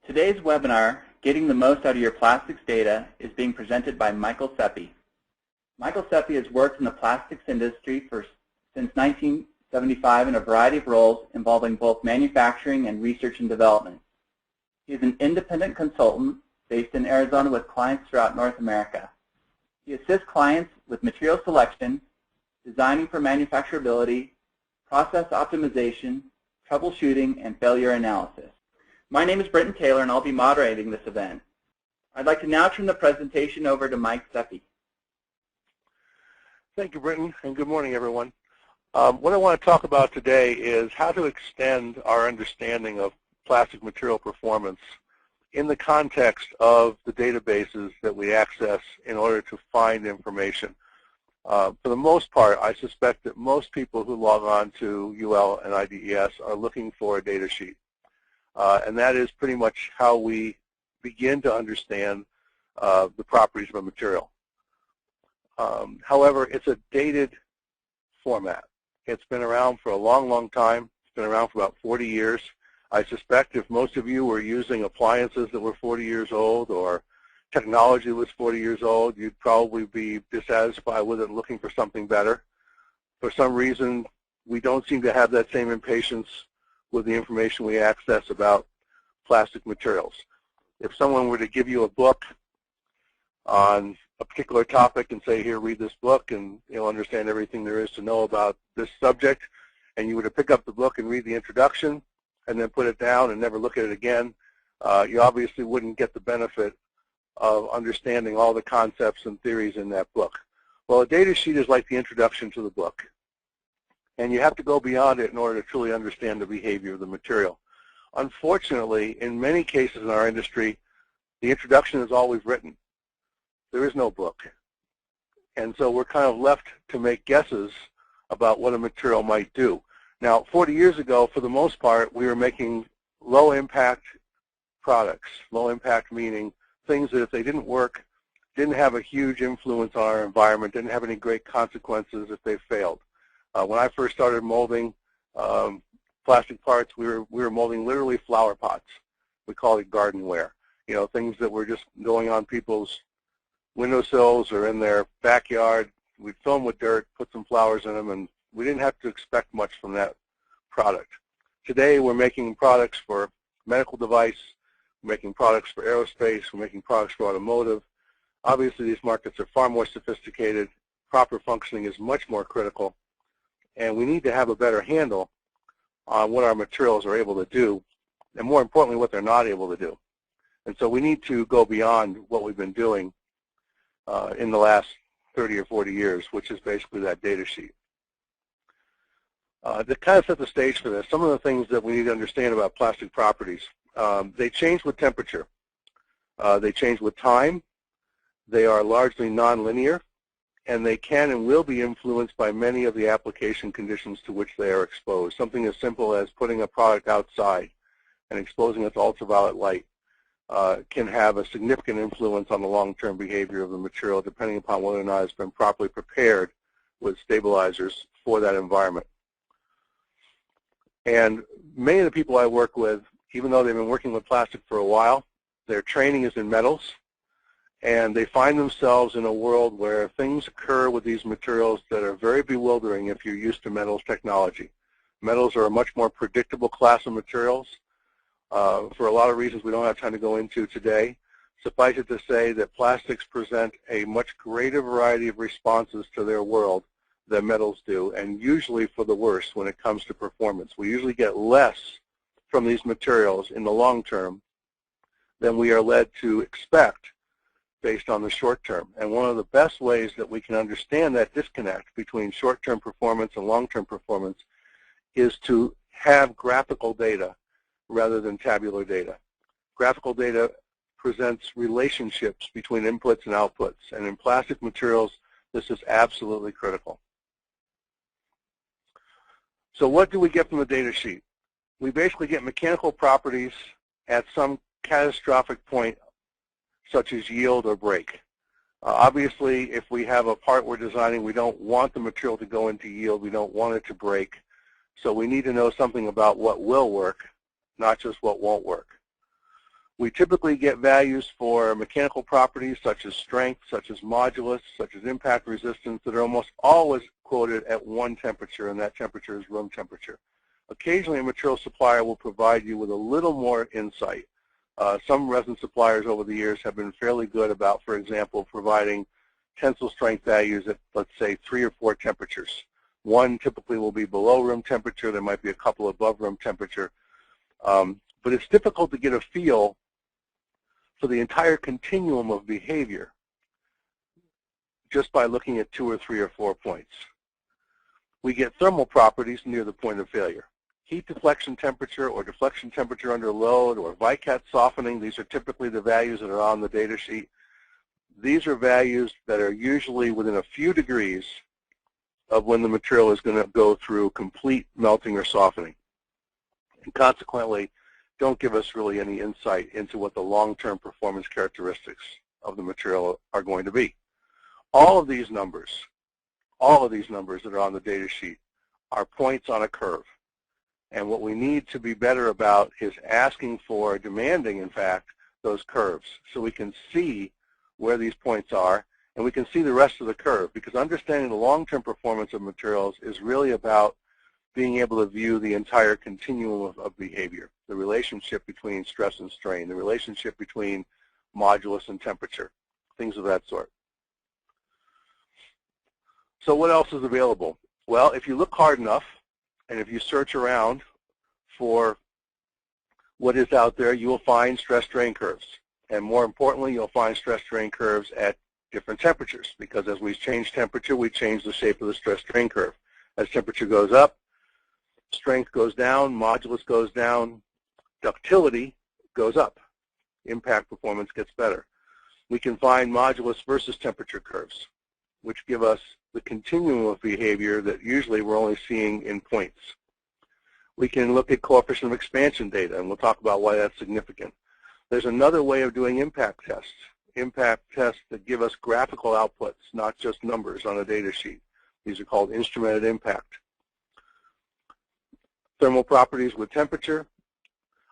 Today's webinar, Getting the Most Out of Your Plastics Data, is being presented by Michael Sepe. Michael Sepe has worked in the plastics industry since 1975 in a variety of roles involving both manufacturing and research and development. He is an independent consultant based in Arizona with clients throughout North America. He assists clients with material selection, designing for manufacturability, process optimization, troubleshooting, and failure analysis. My name is Britton Taylor, and I'll be moderating this event. I'd like to now turn the presentation over to Mike Sepe. Thank you, Britton, and good morning, everyone. What I want to talk about today is how to extend our understanding of plastic material performance in the context of the databases that we access in order to find information. For the most part, I suspect that most people who log on to UL and IDES are looking for a data sheet. And that is pretty much how we begin to understand the properties of a material. However, it's a dated format. It's been around for a long, long time. It's been around for about 40 years. I suspect if most of you were using appliances that were 40 years old or technology that was 40 years old, you'd probably be dissatisfied with it and looking for something better. For some reason, we don't seem to have that same impatience with the information we access about plastic materials. If someone were to give you a book on a particular topic and say, here, read this book and you'll understand everything there is to know about this subject, and you were to pick up the book and read the introduction and then put it down and never look at it again, you obviously wouldn't get the benefit of understanding all the concepts and theories in that book. Well, a data sheet is like the introduction to the book. And you have to go beyond it in order to truly understand the behavior of the material. Unfortunately, in many cases in our industry, the introduction is all we've written. There is no book. And so we're kind of left to make guesses about what a material might do. Now, 40 years ago, for the most part, we were making low-impact products. Low-impact meaning things that if they didn't work, didn't have a huge influence on our environment, didn't have any great consequences if they failed. When I first started molding plastic parts, we were molding literally flower pots. We call it gardenware. You know, things that were just going on people's windowsills or in their backyard. We'd fill them with dirt, put some flowers in them, and we didn't have to expect much from that product. Today, we're making products for medical device, we're making products for aerospace, we're making products for automotive. Obviously, these markets are far more sophisticated. Proper functioning is much more critical. And we need to have a better handle on what our materials are able to do, and more importantly, what they're not able to do. And so we need to go beyond what we've been doing in the last 30 or 40 years, which is basically that data sheet. To kind of set the stage for this, some of the things that we need to understand about plastic properties, they change with temperature. They change with time. They are largely nonlinear. And they can and will be influenced by many of the application conditions to which they are exposed. Something as simple as putting a product outside and exposing it to ultraviolet light can have a significant influence on the long-term behavior of the material, depending upon whether or not it's been properly prepared with stabilizers for that environment. And many of the people I work with, even though they've been working with plastic for a while, their training is in metals. And they find themselves in a world where things occur with these materials that are very bewildering if you're used to metals technology. Metals are a much more predictable class of materials for a lot of reasons we don't have time to go into today. Suffice it to say that plastics present a much greater variety of responses to their world than metals do, and usually for the worse when it comes to performance. We usually get less from these materials in the long term than we are led to expect based on the short term. And one of the best ways that we can understand that disconnect between short-term performance and long-term performance is to have graphical data rather than tabular data. Graphical data presents relationships between inputs and outputs, and in plastic materials, this is absolutely critical. So what do we get from the data sheet? We basically get mechanical properties at some catastrophic point such as yield or break. Obviously, if we have a part we're designing, we don't want the material to go into yield. We don't want it to break. So we need to know something about what will work, not just what won't work. We typically get values for mechanical properties such as strength, such as modulus, such as impact resistance that are almost always quoted at one temperature, and that temperature is room temperature. Occasionally, a material supplier will provide you with a little more insight. Some resin suppliers over the years have been fairly good about, for example, providing tensile strength values at, let's say, 3 or 4 temperatures. One typically will be below room temperature. There might be a couple above room temperature. But it's difficult to get a feel for the entire continuum of behavior just by looking at 2 or 3 or 4 points. We get thermal properties near the point of failure. Heat deflection temperature or deflection temperature under load or Vicat softening, these are typically the values that are on the data sheet. These are values that are usually within a few degrees of when the material is going to go through complete melting or softening. And consequently, don't give us really any insight into what the long-term performance characteristics of the material are going to be. All of these numbers that are on the data sheet are points on a curve. And what we need to be better about is asking for, demanding, in fact, those curves so we can see where these points are and we can see the rest of the curve, because understanding the long-term performance of materials is really about being able to view the entire continuum of behavior, the relationship between stress and strain, the relationship between modulus and temperature, things of that sort. So what else is available? Well, if you look hard enough, and if you search around for what is out there, you will find stress-strain curves. And more importantly, you'll find stress-strain curves at different temperatures, because as we change temperature, we change the shape of the stress-strain curve. As temperature goes up, strength goes down, modulus goes down, ductility goes up. Impact performance gets better. We can find modulus versus temperature curves, which give us the continuum of behavior that usually we're only seeing in points. We can look at coefficient of expansion data, and we'll talk about why that's significant. There's another way of doing impact tests that give us graphical outputs, not just numbers on a data sheet. These are called instrumented impact. Thermal properties with temperature.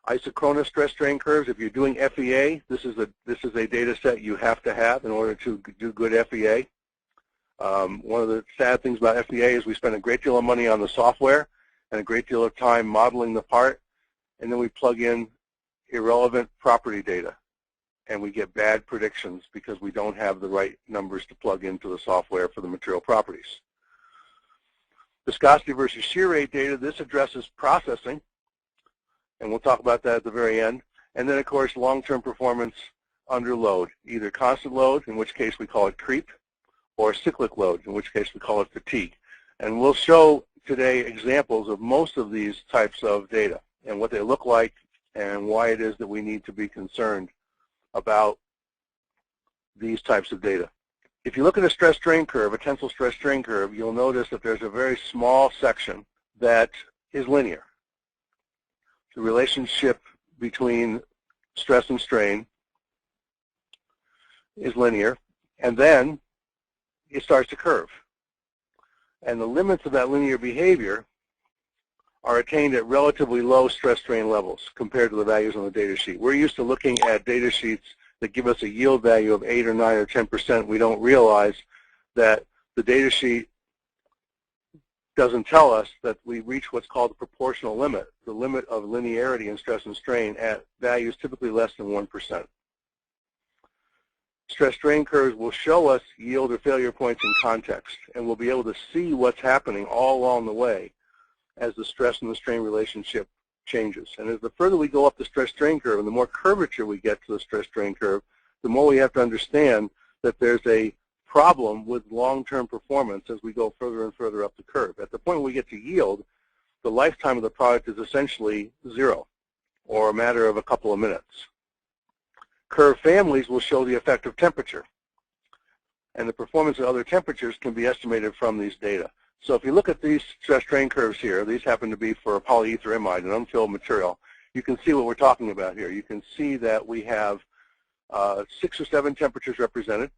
Isochronous stress strain curves. If you're doing FEA, this is a data set you have to have in order to do good FEA. One of the sad things about FEA is we spend a great deal of money on the software and a great deal of time modeling the part, and then we plug in irrelevant property data, and we get bad predictions because we don't have the right numbers to plug into the software for the material properties. Viscosity versus shear rate data, this addresses processing, and we'll talk about that at the very end. And then, of course, long-term performance under load, either constant load, in which case we call it creep, or cyclic load, in which case we call it fatigue. And we'll show today examples of most of these types of data and what they look like and why it is that we need to be concerned about these types of data. If you look at a stress-strain curve, a tensile stress-strain curve, you'll notice that there's a very small section that is linear. The relationship between stress and strain is linear, and then it starts to curve. And the limits of that linear behavior are attained at relatively low stress-strain levels compared to the values on the data sheet. We're used to looking at data sheets that give us a yield value of 8 or 9 or 10%. We don't realize that the data sheet doesn't tell us that we reach what's called the proportional limit, the limit of linearity in stress and strain at values typically less than 1%. Stress-strain curves will show us yield or failure points in context, and we'll be able to see what's happening all along the way as the stress and the strain relationship changes. And as the further we go up the stress-strain curve and the more curvature we get to the stress-strain curve, the more we have to understand that there's a problem with long-term performance as we go further and further up the curve. At the point we get to yield, the lifetime of the product is essentially 0, or a matter of a couple of minutes. Curve families will show the effect of temperature, and the performance at other temperatures can be estimated from these data. So if you look at these stress-strain curves here, these happen to be for a polyether imide, an unfilled material, you can see what we're talking about here. You can see that we have 6 or 7 temperatures represented,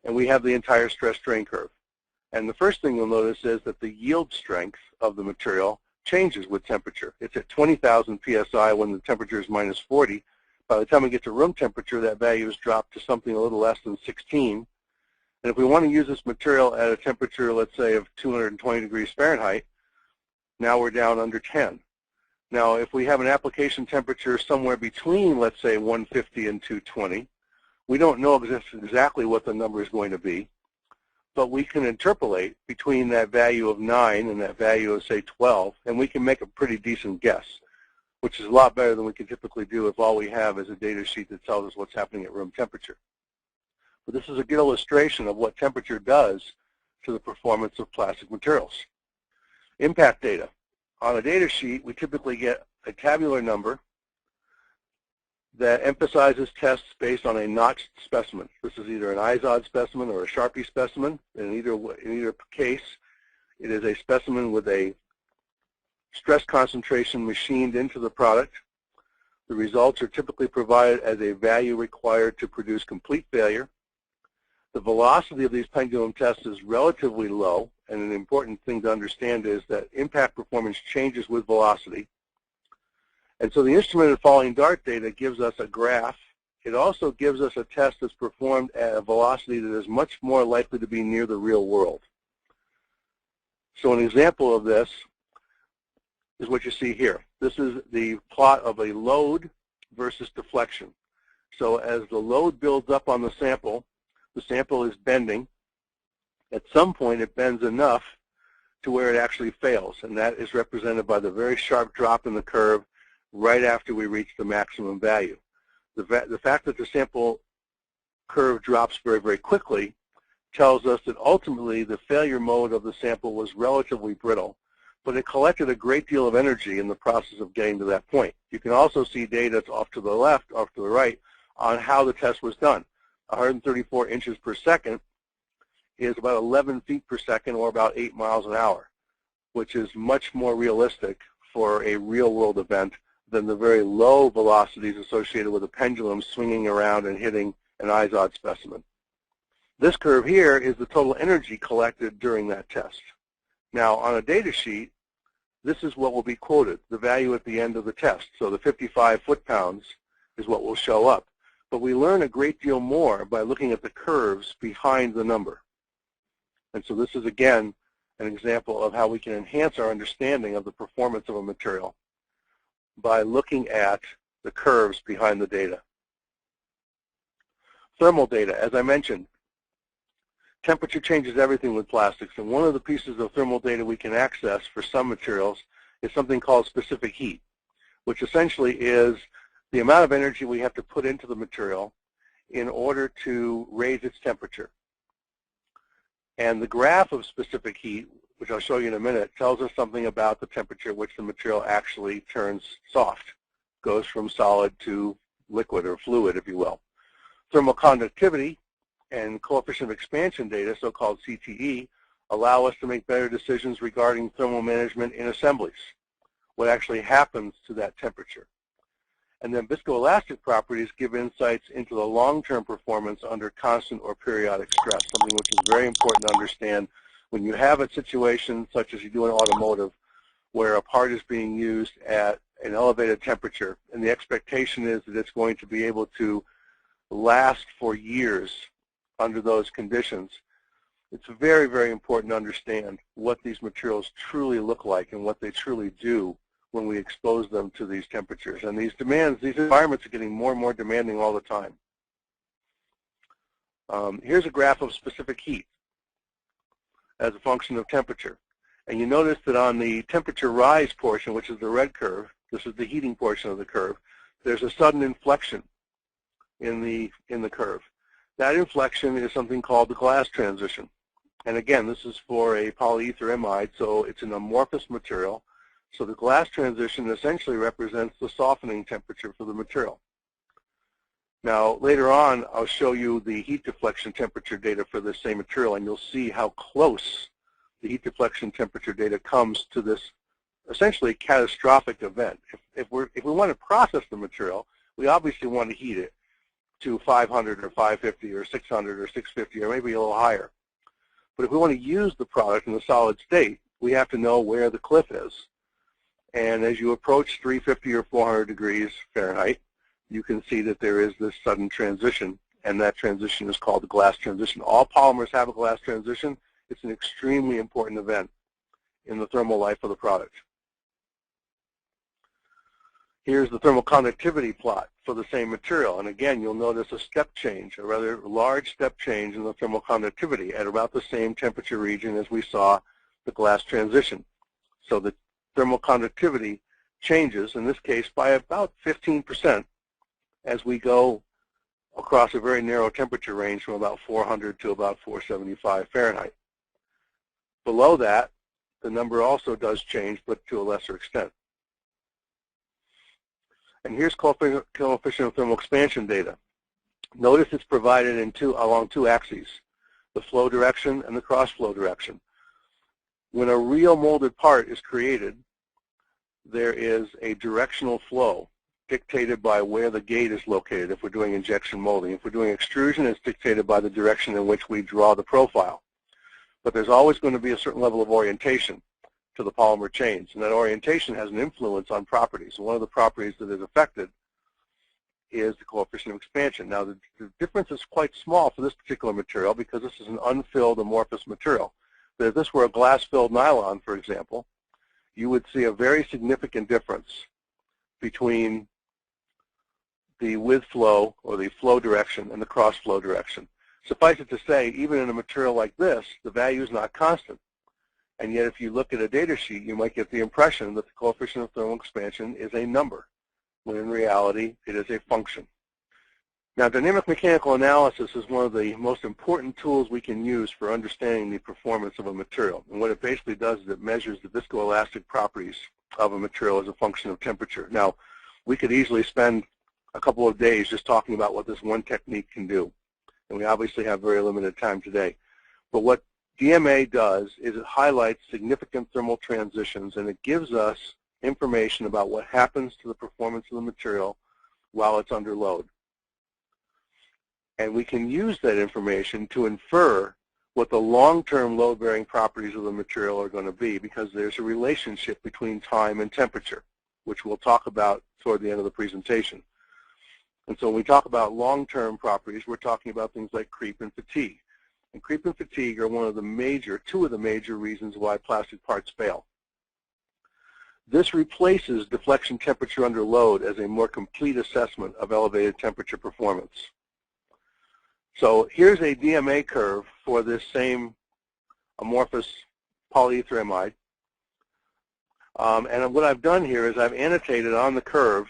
and we have the entire stress-strain curve. And the first thing you'll notice is that the yield strength of the material changes with temperature. It's at 20,000 psi when the temperature is -40, By the time we get to room temperature, that value has dropped to something a little less than 16. And if we want to use this material at a temperature, let's say, of 220 degrees Fahrenheit, now we're down under 10. Now, if we have an application temperature somewhere between, let's say, 150 and 220, we don't know exactly what the number is going to be, but we can interpolate between that value of 9 and that value of, say, 12, and we can make a pretty decent guess, which is a lot better than we can typically do if all we have is a data sheet that tells us what's happening at room temperature. But this is a good illustration of what temperature does to the performance of plastic materials. Impact data. On a data sheet, we typically get a tabular number that emphasizes tests based on a notched specimen. This is either an IZOD specimen or a Sharpie specimen. In either case, it is a specimen with a stress concentration machined into the product. The results are typically provided as a value required to produce complete failure. The velocity of these pendulum tests is relatively low, and an important thing to understand is that impact performance changes with velocity. And so the instrumented falling dart data gives us a graph. It also gives us a test that's performed at a velocity that is much more likely to be near the real world. So an example of this is what you see here. This is the plot of a load versus deflection. So as the load builds up on the sample is bending. At some point, it bends enough to where it actually fails, and that is represented by the very sharp drop in the curve right after we reach the maximum value. The fact that the sample curve drops very, very quickly tells us that ultimately the failure mode of the sample was relatively brittle, but it collected a great deal of energy in the process of getting to that point. You can also see data off to the left, off to the right, on how the test was done. 134 inches per second is about 11 feet per second, or about 8 miles an hour, which is much more realistic for a real-world event than the very low velocities associated with a pendulum swinging around and hitting an IZOD specimen. This curve here is the total energy collected during that test. Now, on a data sheet, this is what will be quoted, the value at the end of the test. So the 55 foot-pounds is what will show up. But we learn a great deal more by looking at the curves behind the number. And so this is, again, an example of how we can enhance our understanding of the performance of a material by looking at the curves behind the data. Thermal data, as I mentioned, temperature changes everything with plastics, and one of the pieces of thermal data we can access for some materials is something called specific heat, which essentially is the amount of energy we have to put into the material in order to raise its temperature. And the graph of specific heat, which I'll show you in a minute, tells us something about the temperature at which the material actually turns soft, goes from solid to liquid or fluid, if you will. Thermal conductivity and coefficient of expansion data, so-called CTE, allow us to make better decisions regarding thermal management in assemblies, what actually happens to that temperature. And then viscoelastic properties give insights into the long-term performance under constant or periodic stress, something which is very important to understand when you have a situation such as you do in automotive where a part is being used at an elevated temperature, and the expectation is that it's going to be able to last for years under those conditions. It's very, very important to understand what these materials truly look like and what they truly do when we expose them to these temperatures. And these demands, these environments are getting more and more demanding all the time. Here's a graph of specific heat as a function of temperature. And you notice that on the temperature rise portion, which is the red curve, this is the heating portion of the curve, there's a sudden inflection in the curve. That inflection is something called the glass transition. And again, this is for a polyether imide, so it's an amorphous material. So the glass transition essentially represents the softening temperature for the material. Now, later on, I'll show you the heat deflection temperature data for this same material, and you'll see how close the heat deflection temperature data comes to this essentially catastrophic event. If we want to process the material, we obviously want to heat it to 500 or 550 or 600 or 650 or maybe a little higher. But if we want to use the product in a solid state, we have to know where the cliff is. And as you approach 350 or 400 degrees Fahrenheit, you can see that there is this sudden transition, and that transition is called the glass transition. All polymers have a glass transition. It's an extremely important event in the thermal life of the product. Here's the thermal conductivity plot for the same material. And again, you'll notice a step change, a rather large step change in the thermal conductivity at about the same temperature region as we saw the glass transition. So the thermal conductivity changes, in this case, by about 15% as we go across a very narrow temperature range from about 400 to about 475 Fahrenheit. Below that, the number also does change, but to a lesser extent. And here's coefficient of thermal expansion data. Notice it's provided along two axes, the flow direction and the cross flow direction. When a real molded part is created, there is a directional flow dictated by where the gate is located if we're doing injection molding. If we're doing extrusion, it's dictated by the direction in which we draw the profile. But there's always going to be a certain level of orientation to the polymer chains, and that orientation has an influence on properties. And one of the properties that is affected is the coefficient of expansion. Now, the difference is quite small for this particular material because this is an unfilled amorphous material. But if this were a glass-filled nylon, for example, you would see a very significant difference between the with flow or the flow direction and the cross flow direction. Suffice it to say, even in a material like this, the value is not constant. And yet if you look at a data sheet, you might get the impression that the coefficient of thermal expansion is a number, when in reality it is a function. Now, dynamic mechanical analysis is one of the most important tools we can use for understanding the performance of a material. And what it basically does is it measures the viscoelastic properties of a material as a function of temperature. Now, we could easily spend a couple of days just talking about what this one technique can do. And we obviously have very limited time today. But what DMA does is it highlights significant thermal transitions, and it gives us information about what happens to the performance of the material while it's under load. And we can use that information to infer what the long-term load-bearing properties of the material are going to be, because there's a relationship between time and temperature, which we'll talk about toward the end of the presentation. And so when we talk about long-term properties, we're talking about things like creep and fatigue. And creep and fatigue are two of the major reasons why plastic parts fail. This replaces deflection temperature under load as a more complete assessment of elevated temperature performance. So here's a DMA curve for this same amorphous polyether amide. And what I've done here is I've annotated on the curve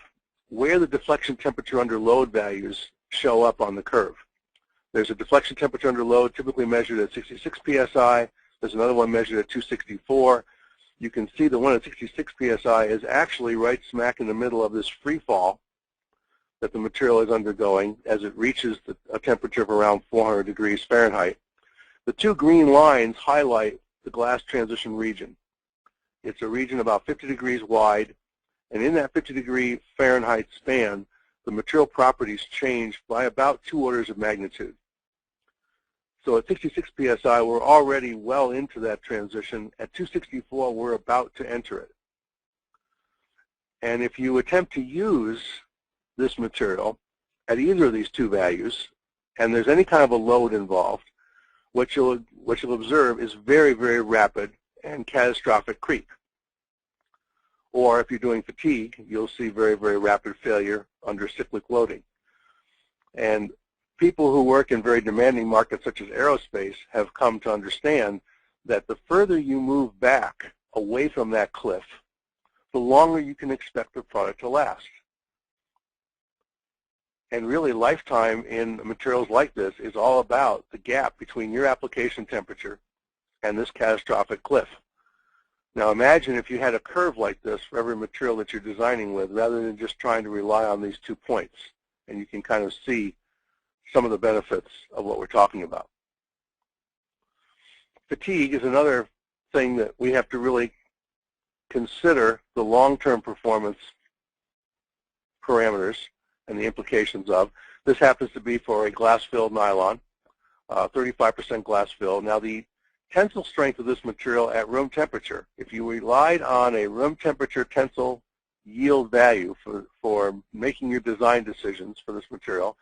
where the deflection temperature under load values show up on the curve. There's a deflection temperature under load typically measured at 66 psi. There's another one measured at 264. You can see the one at 66 psi is actually right smack in the middle of this free fall that the material is undergoing as it reaches a temperature of around 400 degrees Fahrenheit. The two green lines highlight the glass transition region. It's a region about 50 degrees wide, and in that 50 degree Fahrenheit span, the material properties change by about 2 orders of magnitude. So at 66 psi, we're already well into that transition. At 264, we're about to enter it. And if you attempt to use this material at either of these two values, and there's any kind of a load involved, what you'll observe is very, very rapid and catastrophic creep. Or if you're doing fatigue, you'll see very, very rapid failure under cyclic loading. And people who work in very demanding markets such as aerospace have come to understand that the further you move back away from that cliff, the longer you can expect the product to last. And really, lifetime in materials like this is all about the gap between your application temperature and this catastrophic cliff. Now imagine if you had a curve like this for every material that you're designing with, rather than just trying to rely on these 2 points. And you can kind of see some of the benefits of what we're talking about. Fatigue is another thing that we have to really consider the long-term performance parameters and the implications of. This happens to be for a glass-filled nylon, 35% glass fill. Now the tensile strength of this material at room temperature, if you relied on a room temperature tensile yield value for making your design decisions for this material,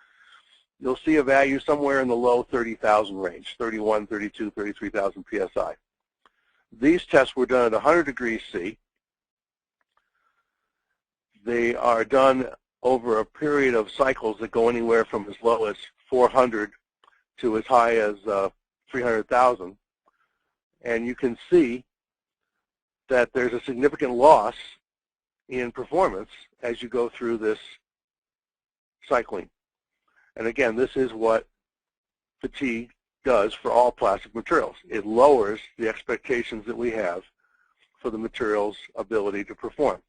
you'll see a value somewhere in the low 30,000 range, 31, 32, 33,000 psi. These tests were done at 100 degrees C. They are done over a period of cycles that go anywhere from as low as 400 to as high as 300,000. And you can see that there's a significant loss in performance as you go through this cycling. And again, this is what fatigue does for all plastic materials. It lowers the expectations that we have for the material's ability to perform.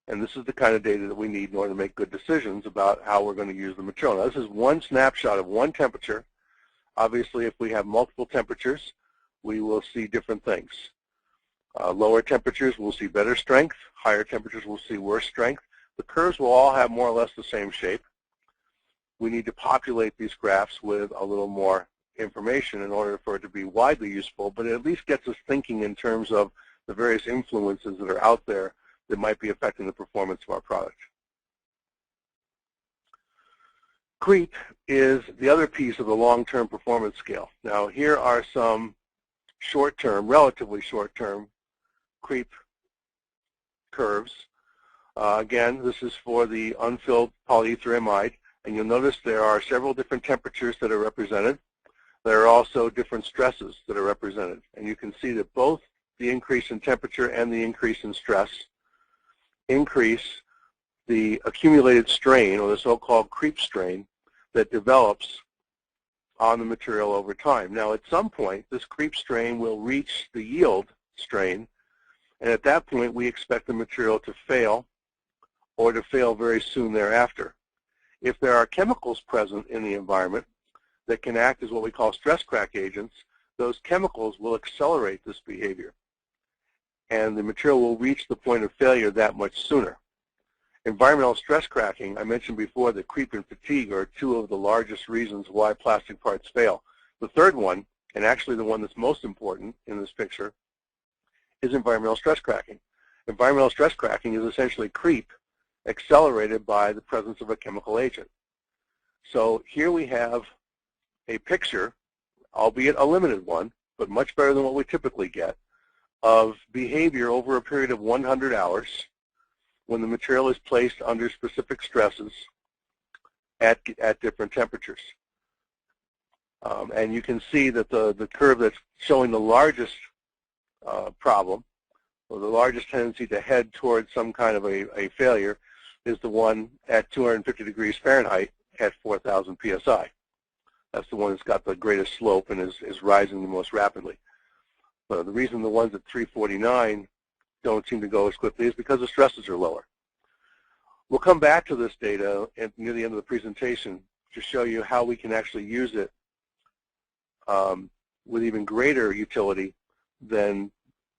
And this is the kind of data that we need in order to make good decisions about how we're going to use the material. Now, this is one snapshot of one temperature. Obviously, if we have multiple temperatures, we will see different things. Lower temperatures will see better strength. Higher temperatures will see worse strength. The curves will all have more or less the same shape. We need to populate these graphs with a little more information in order for it to be widely useful, but it at least gets us thinking in terms of the various influences that are out there that might be affecting the performance of our product. Creep is the other piece of the long-term performance scale. Now, here are some short-term, relatively short-term creep curves. Again, this is for the unfilled polyethylamide, and you'll notice there are several different temperatures that are represented. There are also different stresses that are represented, and you can see that both the increase in temperature and the increase in stress increase the accumulated strain, or the so-called creep strain, that develops on the material over time. Now, at some point, this creep strain will reach the yield strain, and at that point, we expect the material to fail or to fail very soon thereafter. If there are chemicals present in the environment that can act as what we call stress crack agents, those chemicals will accelerate this behavior, and the material will reach the point of failure that much sooner. Environmental stress cracking, I mentioned before that creep and fatigue are two of the largest reasons why plastic parts fail. The third one, and actually the one that's most important in this picture, is environmental stress cracking. Environmental stress cracking is essentially creep accelerated by the presence of a chemical agent. So here we have a picture, albeit a limited one, but much better than what we typically get, of behavior over a period of 100 hours when the material is placed under specific stresses at different temperatures. And you can see that the curve that's showing the largest problem, or the largest tendency to head towards some kind of a failure, is the one at 250 degrees Fahrenheit at 4,000 psi. That's the one that's got the greatest slope and is rising the most rapidly. But the reason the ones at 349 don't seem to go as quickly is because the stresses are lower. We'll come back to this data near the end of the presentation to show you how we can actually use it with even greater utility than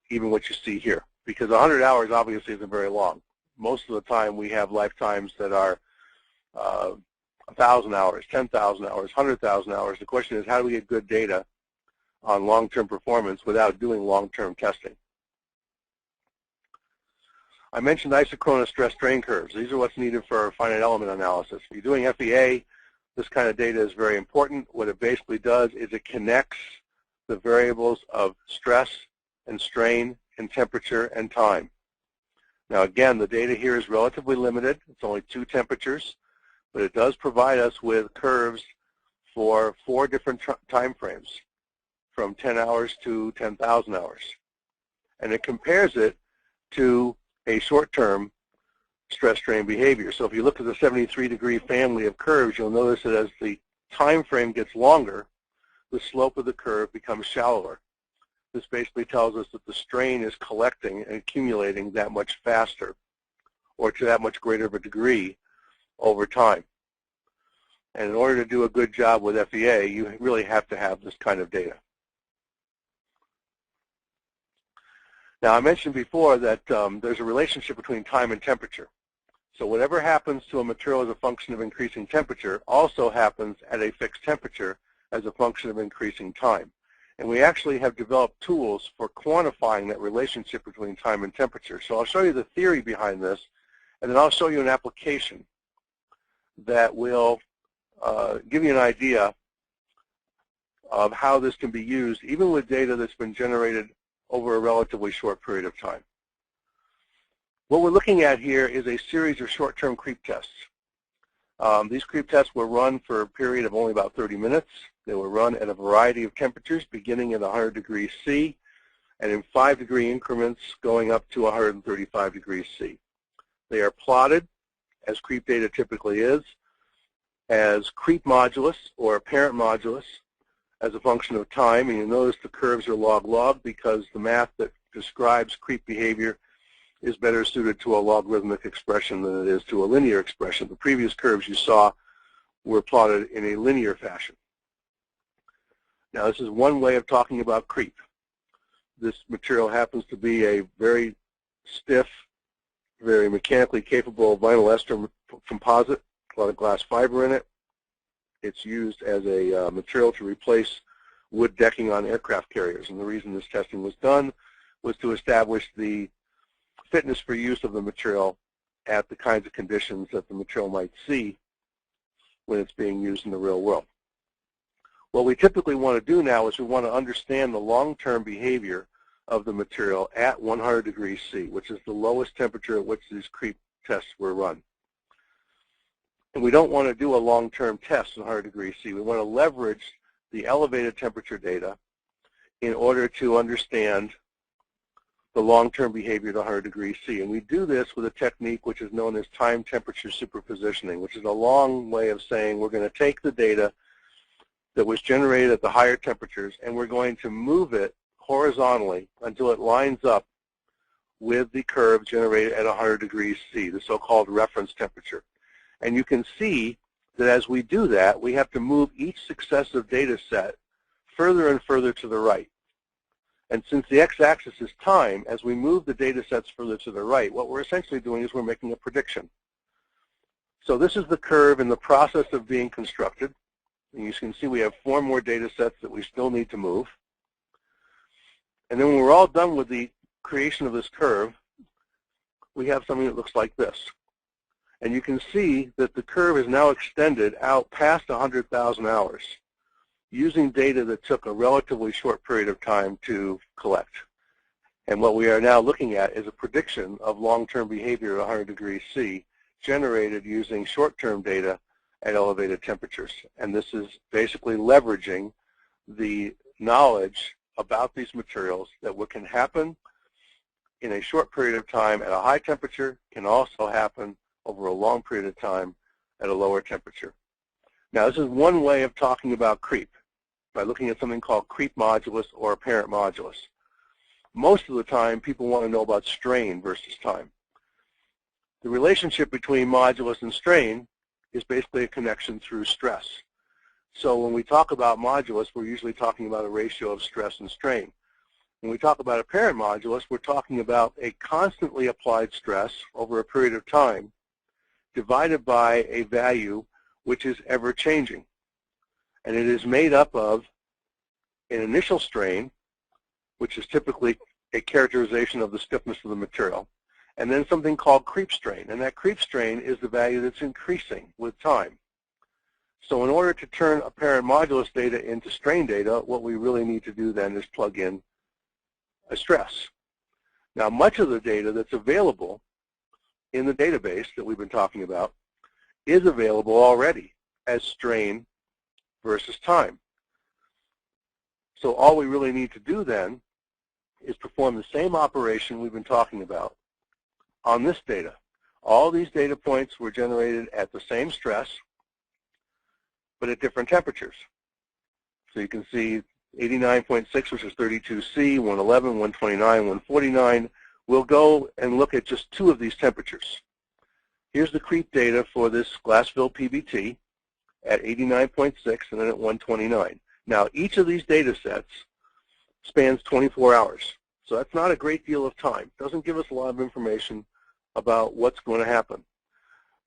even what you see here. Because 100 hours obviously isn't very long. Most of the time we have lifetimes that are 1,000 hours, 10,000 hours, 100,000 hours. The question is, how do we get good data on long-term performance without doing long-term testing? I mentioned isochronous stress strain curves. These are what's needed for finite element analysis. If you're doing FEA, this kind of data is very important. What it basically does is it connects the variables of stress and strain and temperature and time. Now again, the data here is relatively limited. It's only 2 temperatures, but it does provide us with curves for 4 different time frames, from 10 hours to 10,000 hours. And it compares it to a short-term stress strain behavior. So if you look at the 73-degree family of curves, you'll notice that as the time frame gets longer, the slope of the curve becomes shallower. This basically tells us that the strain is collecting and accumulating that much faster, or to that much greater of a degree over time. And in order to do a good job with FEA, you really have to have this kind of data. Now, I mentioned before that there's a relationship between time and temperature. So whatever happens to a material as a function of increasing temperature also happens at a fixed temperature as a function of increasing time. And we actually have developed tools for quantifying that relationship between time and temperature. So I'll show you the theory behind this, and then I'll show you an application that will give you an idea of how this can be used, even with data that's been generated over a relatively short period of time. What we're looking at here is a series of short-term creep tests. These creep tests were run for a period of only about 30 minutes. They were run at a variety of temperatures, beginning at 100 degrees C, and in 5-degree increments going up to 135 degrees C. They are plotted, as creep data typically is, as creep modulus or apparent modulus as a function of time. And you notice the curves are log-log because the math that describes creep behavior is better suited to a logarithmic expression than it is to a linear expression. The previous curves you saw were plotted in a linear fashion. Now, this is one way of talking about creep. This material happens to be a very stiff, very mechanically capable vinyl ester composite, a lot of glass fiber in it. It's used as a material to replace wood decking on aircraft carriers. And the reason this testing was done was to establish the fitness for use of the material at the kinds of conditions that the material might see when it's being used in the real world. What we typically want to do now is we want to understand the long-term behavior of the material at 100 degrees C, which is the lowest temperature at which these creep tests were run. And we don't want to do a long-term test at 100 degrees C. We want to leverage the elevated temperature data in order to understand the long-term behavior at 100 degrees C. And we do this with a technique which is known as time-temperature superpositioning, which is a long way of saying we're going to take the data that was generated at the higher temperatures and we're going to move it horizontally until it lines up with the curve generated at 100 degrees C, the so-called reference temperature. And you can see that as we do that, we have to move each successive data set further and further to the right. And since the x-axis is time, as we move the data sets further to the right, what we're essentially doing is we're making a prediction. So this is the curve in the process of being constructed. And you can see we have 4 more data sets that we still need to move. And then when we're all done with the creation of this curve, we have something that looks like this. And you can see that the curve is now extended out past 100,000 hours using data that took a relatively short period of time to collect. And what we are now looking at is a prediction of long-term behavior at 100 degrees C generated using short-term data at elevated temperatures. And this is basically leveraging the knowledge about these materials that what can happen in a short period of time at a high temperature can also happen over a long period of time at a lower temperature. Now, this is one way of talking about creep, by looking at something called creep modulus or apparent modulus. Most of the time, people want to know about strain versus time. The relationship between modulus and strain is basically a connection through stress. So when we talk about modulus, we're usually talking about a ratio of stress and strain. When we talk about apparent modulus, we're talking about a constantly applied stress over a period of time divided by a value which is ever changing. And it is made up of an initial strain, which is typically a characterization of the stiffness of the material, and then something called creep strain. And that creep strain is the value that's increasing with time. So in order to turn apparent modulus data into strain data, what we really need to do then is plug in a stress. Now, much of the data that's available in the database that we've been talking about is available already as strain versus time. So all we really need to do then is perform the same operation we've been talking about on this data. All these data points were generated at the same stress, but at different temperatures. So you can see 89.6, which is 32C, 111, 129, 149. We'll go and look at just 2 of these temperatures. Here's the creep data for this glass-filled PBT at 89.6 and then at 129. Now, each of these data sets spans 24 hours. So that's not a great deal of time. It doesn't give us a lot of information about what's going to happen.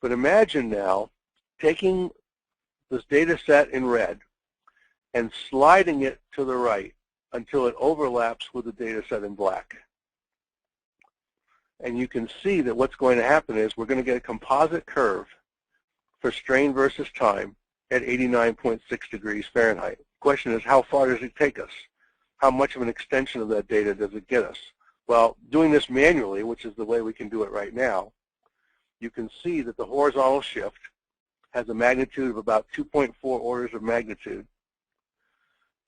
But imagine now taking this data set in red and sliding it to the right until it overlaps with the data set in black. And you can see that what's going to happen is we're going to get a composite curve for strain versus time at 89.6 degrees Fahrenheit. The question is, how far does it take us? How much of an extension of that data does it get us? Well, doing this manually, which is the way we can do it right now, you can see that the horizontal shift has a magnitude of about 2.4 orders of magnitude.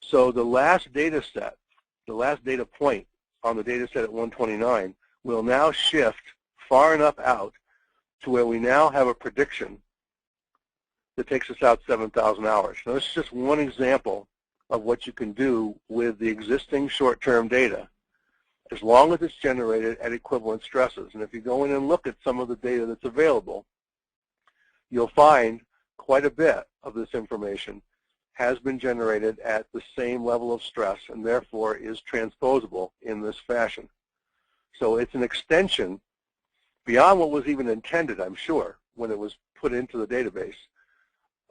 So the last data set, the last data point on the data set at 129 will now shift far enough out to where we now have a prediction that takes us out 7,000 hours. Now, this is just one example of what you can do with the existing short-term data, as long as it's generated at equivalent stresses. And if you go in and look at some of the data that's available, you'll find quite a bit of this information has been generated at the same level of stress and therefore is transposable in this fashion. So it's an extension beyond what was even intended, I'm sure, when it was put into the database,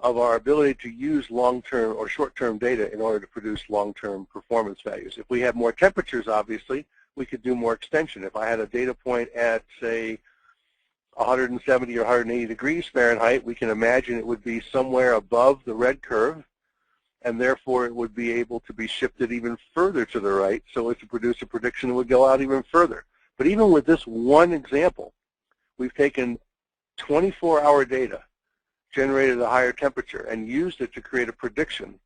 of our ability to use long-term or short-term data in order to produce long-term performance values. If we had more temperatures, obviously, we could do more extension. If I had a data point at, say, 170 or 180 degrees Fahrenheit, we can imagine it would be somewhere above the red curve, and therefore it would be able to be shifted even further to the right so as to produce a prediction that would go out even further. But even with this one example, we've taken 24-hour data generated at a higher temperature and used it to create a prediction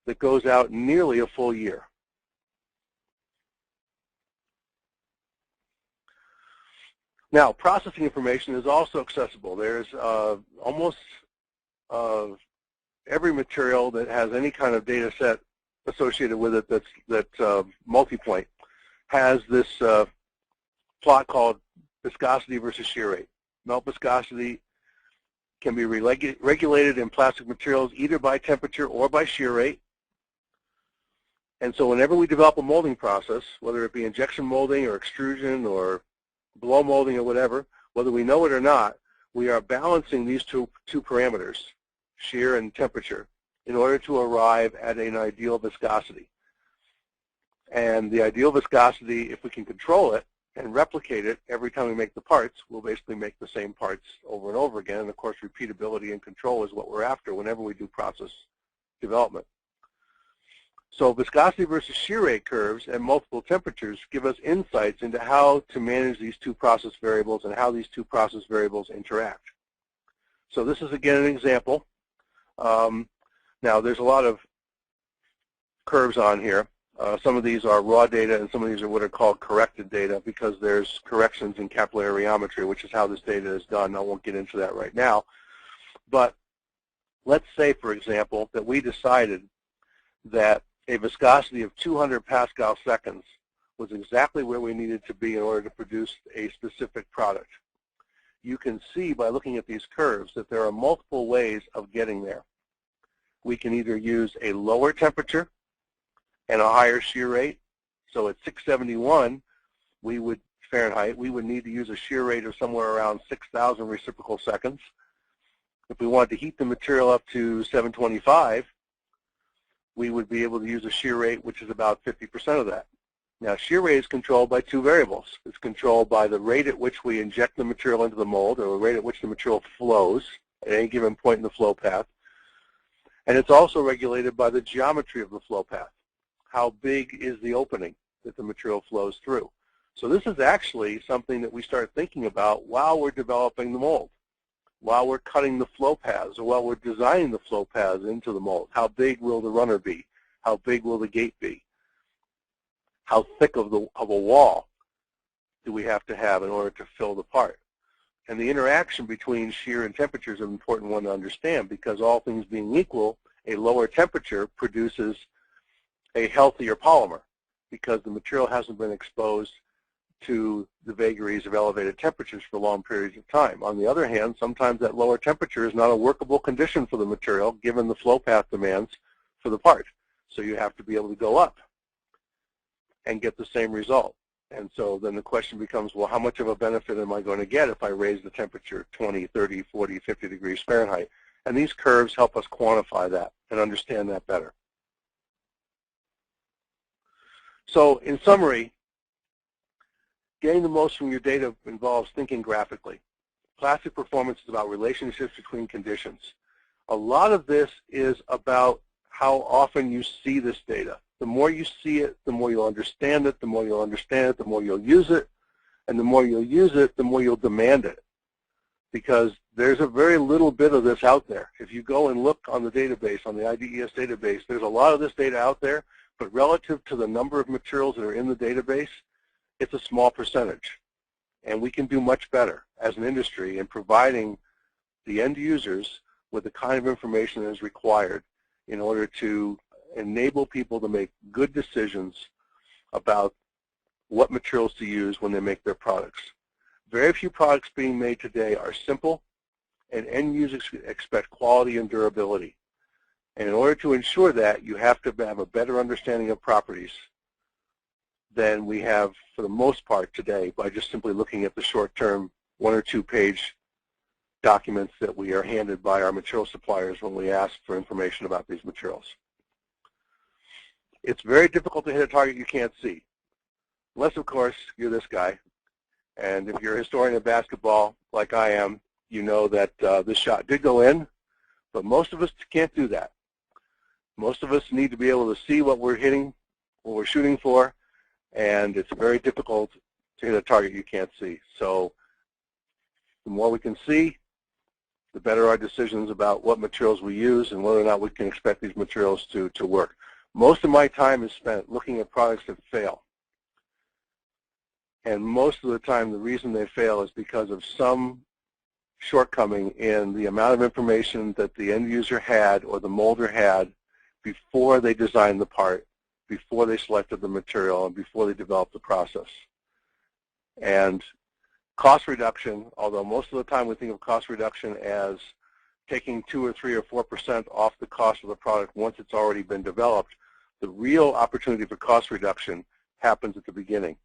that goes out nearly a full year. Now, processing information is also accessible. There's almost every material that has any kind of data set associated with it that's multi-point has this plot called viscosity versus shear rate. Melt viscosity can be regulated in plastic materials either by temperature or by shear rate. And so whenever we develop a molding process, whether it be injection molding or extrusion or blow molding or whatever, whether we know it or not, we are balancing these two parameters, shear and temperature, in order to arrive at an ideal viscosity. And the ideal viscosity, if we can control it and replicate it every time we make the parts, we'll basically make the same parts over and over again. And of course, repeatability and control is what we're after whenever we do process development. So viscosity versus shear rate curves at multiple temperatures give us insights into how to manage these two process variables and how these two process variables interact. So this is, again, an example. Now, there's a lot of curves on here. Some of these are raw data, and some of these are what are called corrected data because there's corrections in capillary rheometry, which is how this data is done. I won't get into that right now. But let's say, for example, that we decided that a viscosity of 200 Pascal seconds was exactly where we needed to be in order to produce a specific product. You can see by looking at these curves that there are multiple ways of getting there. We can either use a lower temperature and a higher shear rate. So at 671 Fahrenheit, we would need to use a shear rate of somewhere around 6,000 reciprocal seconds. If we wanted to heat the material up to 725, we would be able to use a shear rate which is about 50% of that. Now, shear rate is controlled by two variables. It's controlled by the rate at which we inject the material into the mold, or the rate at which the material flows at any given point in the flow path. And it's also regulated by the geometry of the flow path. How big is the opening that the material flows through? So this is actually something that we start thinking about while we're developing the mold, while we're cutting the flow paths, or while we're designing the flow paths into the mold. How big will the runner be? How big will the gate be? How thick of a wall do we have to have in order to fill the part? And the interaction between shear and temperature is an important one to understand, because all things being equal, a lower temperature produces a healthier polymer because the material hasn't been exposed to the vagaries of elevated temperatures for long periods of time. On the other hand, sometimes that lower temperature is not a workable condition for the material given the flow path demands for the part. So you have to be able to go up and get the same result. And so then the question becomes, well, how much of a benefit am I going to get if I raise the temperature 20, 30, 40, 50 degrees Fahrenheit? And these curves help us quantify that and understand that better. So in summary, getting the most from your data involves thinking graphically. Plastic performance is about relationships between conditions. A lot of this is about how often you see this data. The more you see it, the more you'll understand it. The more you'll understand it, the more you'll use it. And the more you'll use it, the more you'll demand it. Because there's a very little bit of this out there. If you go and look on the database, on the IDES database, there's a lot of this data out there, but relative to the number of materials that are in the database, it's a small percentage. And we can do much better as an industry in providing the end users with the kind of information that is required in order to enable people to make good decisions about what materials to use when they make their products. Very few products being made today are simple, and end users expect quality and durability. And in order to ensure that, you have to have a better understanding of properties than we have for the most part today by just simply looking at the short-term 1 or 2 page documents that we are handed by our material suppliers when we ask for information about these materials. It's very difficult to hit a target you can't see. Unless, of course, you're this guy. And if you're a historian of basketball, like I am, you know that this shot did go in, but most of us can't do that. Most of us need to be able to see what we're hitting, what we're shooting for, and it's very difficult to hit a target you can't see. So the more we can see, the better our decisions about what materials we use and whether or not we can expect these materials to work. Most of my time is spent looking at products that fail. And most of the time, the reason they fail is because of some shortcoming in the amount of information that the end user had or the molder had before they designed the part, before they selected the material, and before they developed the process. And cost reduction, although most of the time we think of cost reduction as taking 2 or 3 or 4% off the cost of the product once it's already been developed, the real opportunity for cost reduction happens at the beginning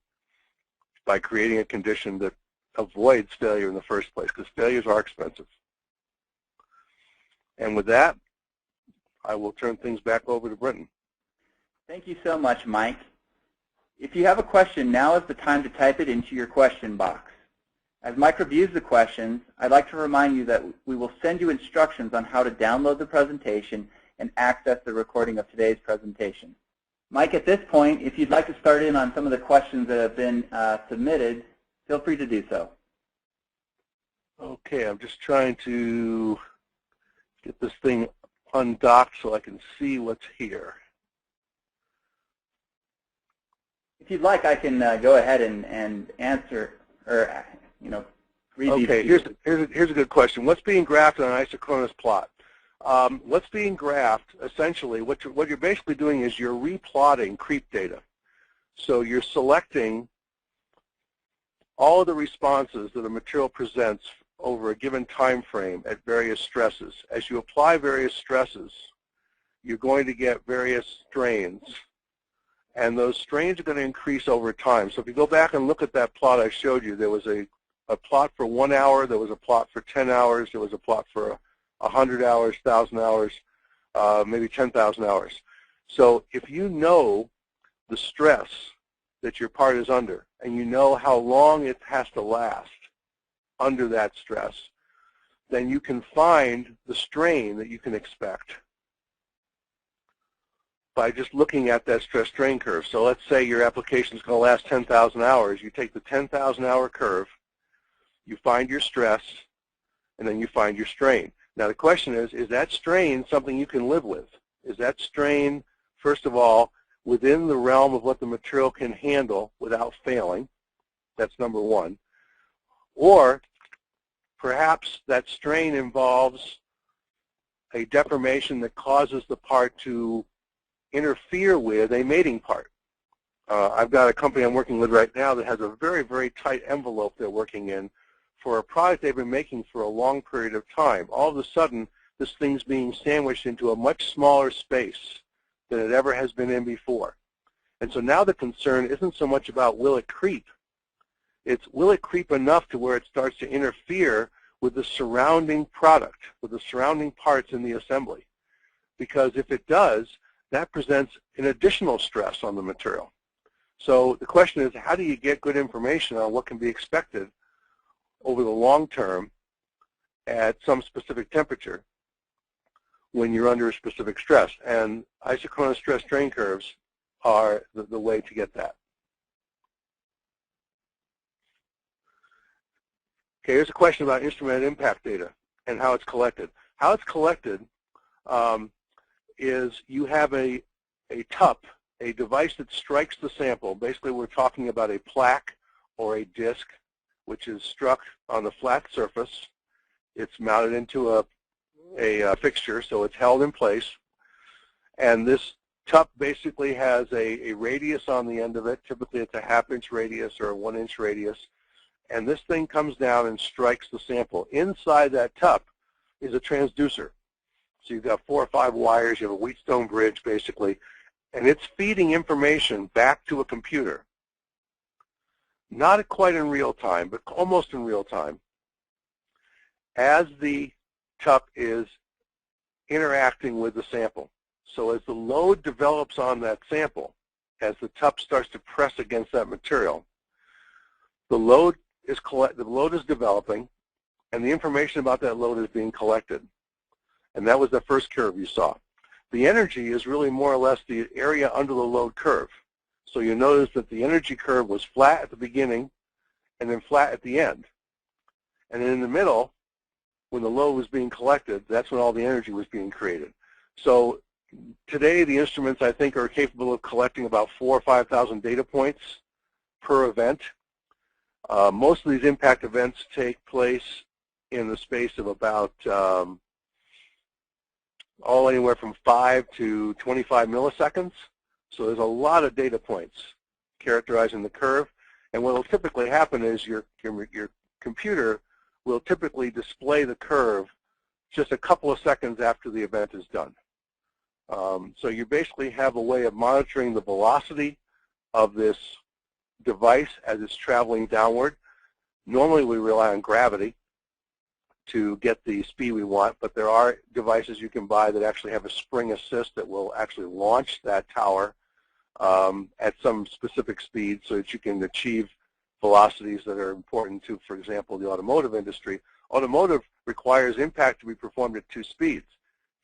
by creating a condition that avoids failure in the first place, because failures are expensive. And with that, I will turn things back over to Brenton. Thank you so much, Mike. If you have a question, now is the time to type it into your question box. As Mike reviews the questions, I'd like to remind you that we will send you instructions on how to download the presentation and access the recording of today's presentation. Mike, at this point, if you'd like to start in on some of the questions that have been submitted, feel free to do so. Okay, I'm just trying to get this thing undocked so I can see what's here. If you'd like, I can go ahead and answer, or read these. Okay, here's a good question. What's being graphed on an isochronous plot? What's being graphed, essentially, what you're basically doing is you're replotting creep data. So you're selecting all of the responses that a material presents over a given time frame at various stresses. As you apply various stresses, you're going to get various strains. And those strains are going to increase over time. So if you go back and look at that plot I showed you, there was a plot for 1 hour, there was a plot for 10 hours, there was a plot for 100 hours, 1,000 hours, maybe 10,000 hours. So if you know the stress that your part is under, and you know how long it has to last under that stress, then you can find the strain that you can expect by just looking at that stress strain curve. So let's say your application is going to last 10,000 hours. You take the 10,000 hour curve, you find your stress, and then you find your strain. Now the question is that strain something you can live with? Is that strain, first of all, within the realm of what the material can handle without failing? That's number one. Or perhaps that strain involves a deformation that causes the part to interfere with a mating part. I've got a company I'm working with right now that has a very, very tight envelope they're working in for a product they've been making for a long period of time. All of a sudden, this thing's being sandwiched into a much smaller space than it ever has been in before. And so now the concern isn't so much about will it creep. It's will it creep enough to where it starts to interfere with the surrounding product, with the surrounding parts in the assembly. Because if it does, that presents an additional stress on the material. So the question is, how do you get good information on what can be expected over the long term at some specific temperature when you're under a specific stress? And isochronous stress strain curves are the way to get that. Okay, here's a question about instrumented impact data and how it's collected. How it's collected is you have a TUP, a device that strikes the sample. Basically, we're talking about a plaque or a disc which is struck on the flat surface. It's mounted into a fixture, so it's held in place. And this TUP basically has a radius on the end of it. Typically, it's a ½ inch radius or a 1 inch radius. And this thing comes down and strikes the sample. Inside that TUP is a transducer. So you've got 4 or 5 wires. You have a Wheatstone bridge, basically. And it's feeding information back to a computer. Not quite in real time, but almost in real time, as the TUP is interacting with the sample. So as the load develops on that sample, as the TUP starts to press against that material, the load is developing, and the information about that load is being collected. And that was the first curve you saw. The energy is really more or less the area under the load curve. So you notice that the energy curve was flat at the beginning and then flat at the end. And then in the middle, when the load was being collected, that's when all the energy was being created. So today the instruments, I think, are capable of collecting about 4,000 or 5,000 data points per event. Most of these impact events take place in the space of about anywhere from 5 to 25 milliseconds. So there's a lot of data points characterizing the curve. And what will typically happen is your computer will typically display the curve just a couple of seconds after the event is done. So you basically have a way of monitoring the velocity of this device as it's traveling downward. Normally we rely on gravity to get the speed we want, but there are devices you can buy that actually have a spring assist that will actually launch that tower at some specific speed so that you can achieve velocities that are important to, for example, the automotive industry. Automotive requires impact to be performed at 2 speeds,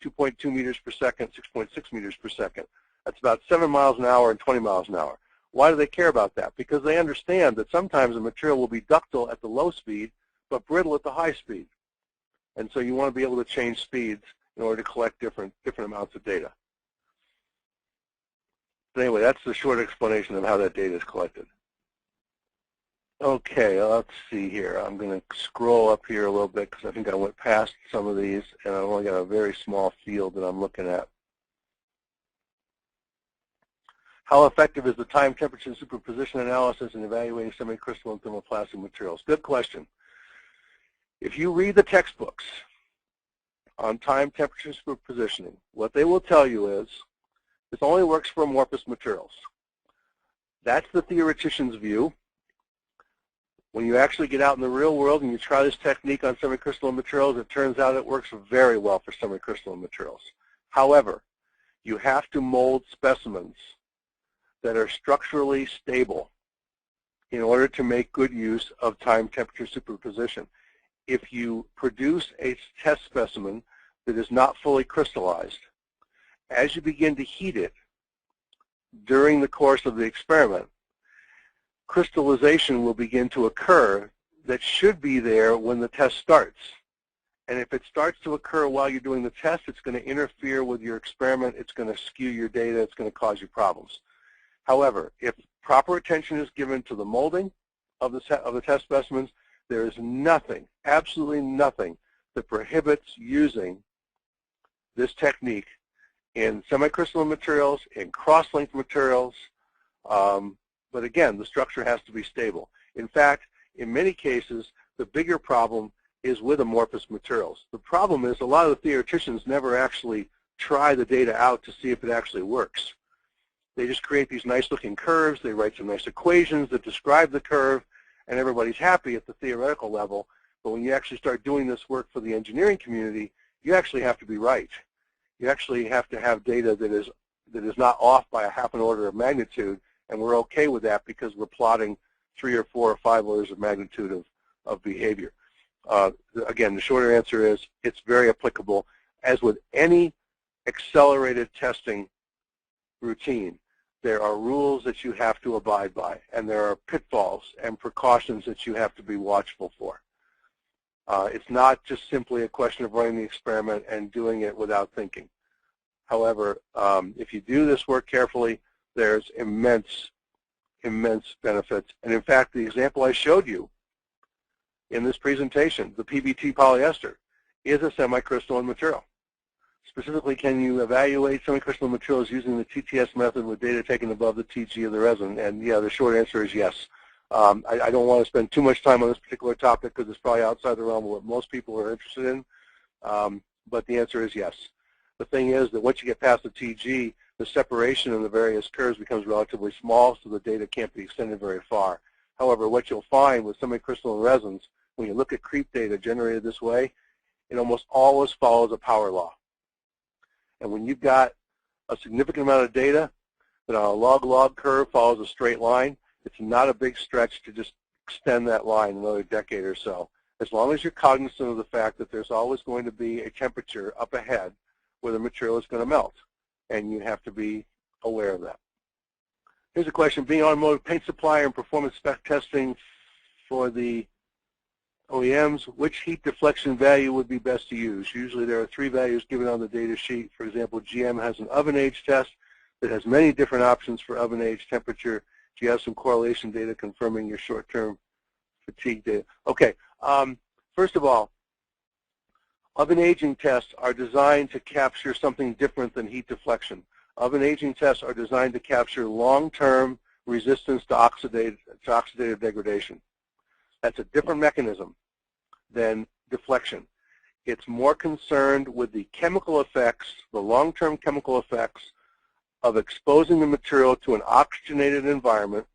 2.2 meters per second, 6.6 meters per second. That's about 7 miles an hour and 20 miles an hour. Why do they care about that? Because they understand that sometimes a material will be ductile at the low speed, but brittle at the high speed. And so you want to be able to change speeds in order to collect different amounts of data. But anyway, that's the short explanation of how that data is collected. Okay, let's see here. I'm going to scroll up here a little bit because I think I went past some of these, and I've only got a very small field that I'm looking at. How effective is the time, temperature, and superposition analysis in evaluating semicrystalline thermoplastic materials? Good question. If you read the textbooks on time, temperature, and superpositioning, what they will tell you is this only works for amorphous materials. That's the theoretician's view. When you actually get out in the real world and you try this technique on semicrystalline materials, it turns out it works very well for semicrystalline materials. However, you have to mold specimens that are structurally stable in order to make good use of time, temperature, superposition. If you produce a test specimen that is not fully crystallized, as you begin to heat it during the course of the experiment, crystallization will begin to occur that should be there when the test starts. And if it starts to occur while you're doing the test, it's going to interfere with your experiment, it's going to skew your data, it's going to cause you problems. However, if proper attention is given to the molding of the test specimens, there is nothing, absolutely nothing, that prohibits using this technique in semicrystalline materials, in cross-linked materials, but again, the structure has to be stable. In fact, in many cases, the bigger problem is with amorphous materials. The problem is a lot of the theoreticians never actually try the data out to see if it actually works. They just create these nice-looking curves, they write some nice equations that describe the curve, and everybody's happy at the theoretical level. But when you actually start doing this work for the engineering community, you actually have to be right. You actually have to have data that is not off by a half an order of magnitude, And we're okay with that because we're plotting 3 or 4 or 5 orders of magnitude of behavior. Again, the shorter answer is it's very applicable. As with any accelerated testing routine, there are rules that you have to abide by, and there are pitfalls and precautions that you have to be watchful for. It's not just simply a question of running the experiment and doing it without thinking. However, if you do this work carefully, there's immense benefits. And in fact, the example I showed you in this presentation, the PBT polyester, is a semi-crystalline material. Specifically, can you evaluate semi-crystalline materials using the TTS method with data taken above the TG of the resin? And yeah, the short answer is yes. I don't want to spend too much time on this particular topic because it's probably outside the realm of what most people are interested in, but the answer is yes. The thing is that once you get past the TG, the separation in the various curves becomes relatively small, so the data can't be extended very far. However, what you'll find with semi-crystalline resins, when you look at creep data generated this way, it almost always follows a power law. And when you've got a significant amount of data that on a log-log curve follows a straight line, it's not a big stretch to just extend that line another decade or so, as long as you're cognizant of the fact that there's always going to be a temperature up ahead where the material is going to melt, and you have to be aware of that. Here's a question. Being automotive paint supplier and performance spec testing for the OEMs, which heat deflection value would be best to use? Usually there are 3 values given on the data sheet. For example, GM has an oven age test that has many different options for oven age temperature. Do you have some correlation data confirming your short-term fatigue data? Okay, first of all, oven aging tests are designed to capture something different than heat deflection. Oven aging tests are designed to capture long-term resistance to oxidative degradation. That's a different mechanism than deflection. It's more concerned with the chemical effects, the long-term chemical effects of exposing the material to an oxygenated environment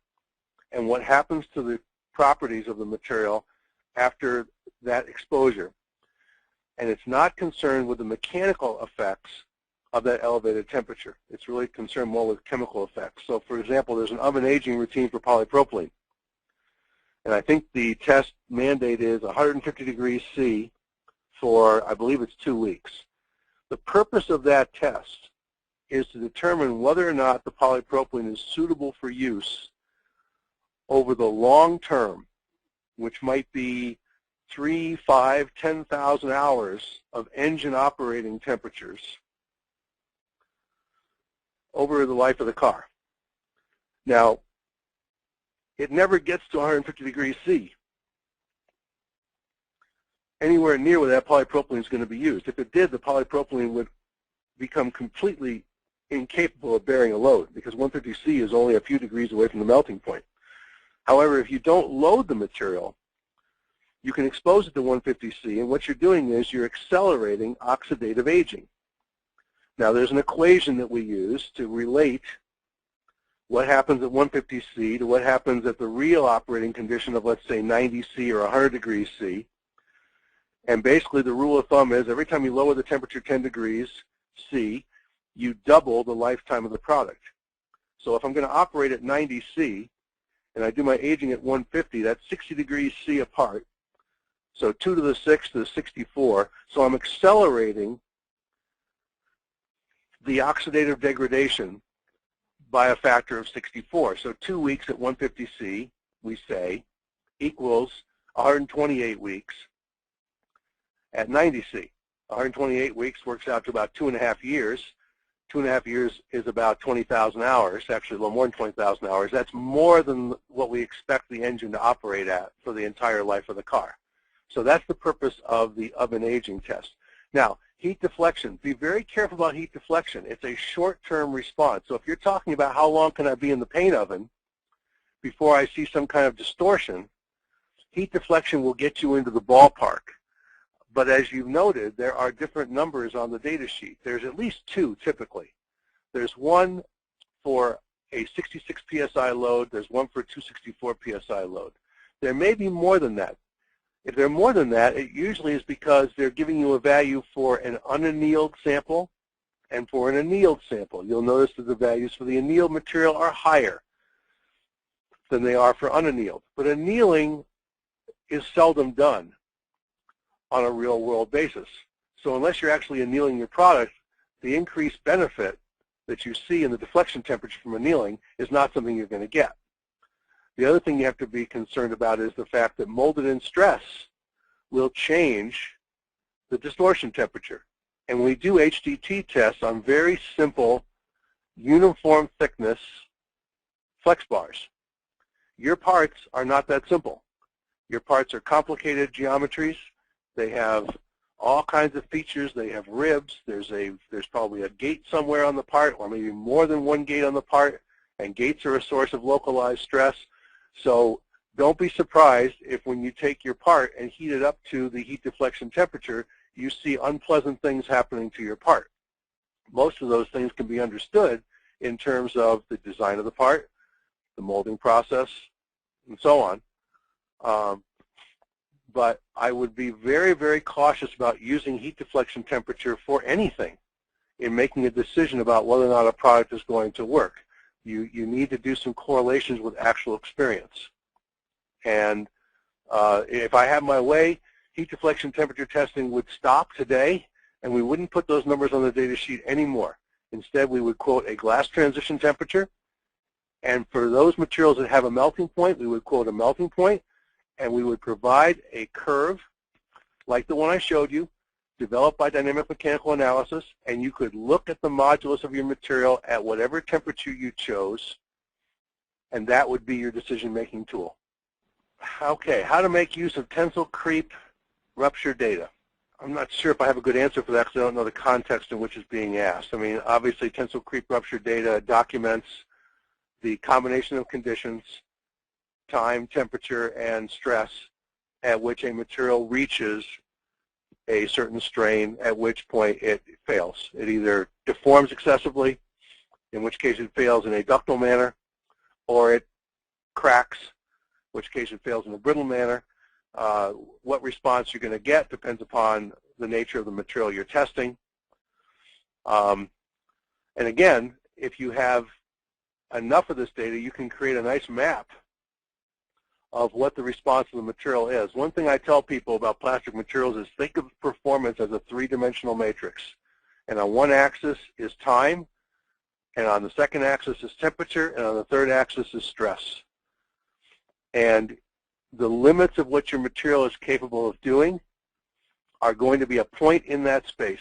and what happens to the properties of the material after that exposure. And it's not concerned with the mechanical effects of that elevated temperature. It's really concerned more with chemical effects. So for example, there's an oven aging routine for polypropylene. And I think the test mandate is 150 degrees C for, I believe it's 2 weeks. The purpose of that test is to determine whether or not the polypropylene is suitable for use over the long term, which might be 3, 5, 10,000 hours of engine operating temperatures over the life of the car. Now, it never gets to 150 degrees C anywhere near where that polypropylene is going to be used. If it did, the polypropylene would become completely incapable of bearing a load because 150 C is only a few degrees away from the melting point. However, if you don't load the material, you can expose it to 150 C, and what you're doing is you're accelerating oxidative aging. Now, there's an equation that we use to relate what happens at 150 C to what happens at the real operating condition of, let's say, 90 C or 100 degrees C. And basically, the rule of thumb is every time you lower the temperature 10 degrees C, you double the lifetime of the product. So if I'm going to operate at 90 C and I do my aging at 150, that's 60 degrees C apart. So 2 to the 6 to the 64. So I'm accelerating the oxidative degradation by a factor of 64. So 2 weeks at 150 C, we say, equals 128 weeks at 90 C. 128 weeks works out to about 2.5 years. 2.5 years is about 20,000 hours, actually a little more than 20,000 hours. That's more than what we expect the engine to operate at for the entire life of the car. So that's the purpose of the oven aging test. Now, heat deflection. Be very careful about heat deflection. It's a short-term response. So if you're talking about how long can I be in the paint oven before I see some kind of distortion, heat deflection will get you into the ballpark. But as you've noted, there are different numbers on the data sheet. There's at least 2 typically. There's one for a 66 psi load. There's one for a 264 psi load. There may be more than that. If they're more than that, it usually is because they're giving you a value for an unannealed sample and for an annealed sample. You'll notice that the values for the annealed material are higher. than they are for unannealed. But annealing is seldom done on a real-world basis. So unless you're actually annealing your product, the increased benefit that you see in the deflection temperature from annealing is not something you're going to get. The other thing you have to be concerned about is the fact that molded-in stress will change the distortion temperature. And when we do HDT tests on very simple, uniform thickness flex bars, your parts are not that simple. Your parts are complicated geometries. They have all kinds of features. They have ribs. There's probably a gate somewhere on the part, or maybe more than one gate on the part, and gates are a source of localized stress. So don't be surprised if when you take your part and heat it up to the heat deflection temperature, you see unpleasant things happening to your part. Most of those things can be understood in terms of the design of the part, the molding process, and so on. But I would be very, very cautious about using heat deflection temperature for anything in making a decision about whether or not a product is going to work. You need to do some correlations with actual experience. And if I had my way, heat deflection temperature testing would stop today, and we wouldn't put those numbers on the data sheet anymore. Instead, we would quote a glass transition temperature, and for those materials that have a melting point, we would quote a melting point, and we would provide a curve like the one I showed you, developed by dynamic mechanical analysis, and you could look at the modulus of your material at whatever temperature you chose, and that would be your decision-making tool. Okay, how to make use of tensile creep rupture data. I'm not sure if I have a good answer for that because I don't know the context in which it's being asked. I mean, obviously, tensile creep rupture data documents the combination of conditions, time, temperature, and stress at which a material reaches a certain strain, at which point it fails. It either deforms excessively, in which case it fails in a ductile manner, or it cracks, in which case it fails in a brittle manner. What response you're going to get depends upon the nature of the material you're testing. And again, if you have enough of this data, you can create a nice map of what the response of the material is. One thing I tell people about plastic materials is think of performance as a three-dimensional matrix. And on one axis is time, and on the second axis is temperature, and on the third axis is stress. And the limits of what your material is capable of doing are going to be a point in that space.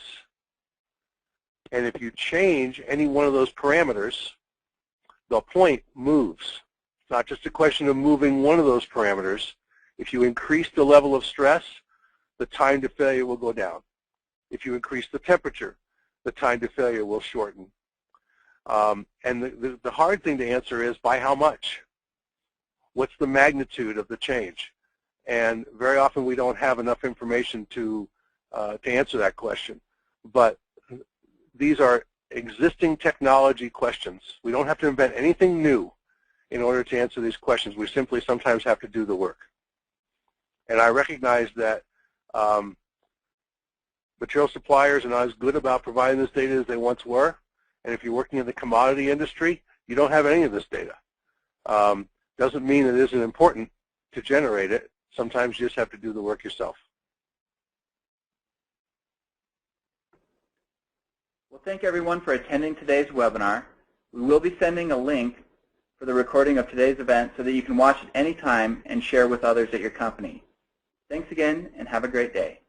And if you change any one of those parameters, the point moves. It's not just a question of moving one of those parameters. If you increase the level of stress, the time to failure will go down. If you increase the temperature, the time to failure will shorten. And the hard thing to answer is by how much? What's the magnitude of the change? And very often we don't have enough information to answer that question. But these are existing technology questions. We don't have to invent anything new in order to answer these questions. We simply sometimes have to do the work. And I recognize that material suppliers are not as good about providing this data as they once were. And if you're working in the commodity industry, you don't have any of this data. Doesn't mean it isn't important to generate it. Sometimes you just have to do the work yourself. Well, thank everyone for attending today's webinar. We will be sending a link for the recording of today's event so that you can watch it anytime and share with others at your company. Thanks again, and have a great day.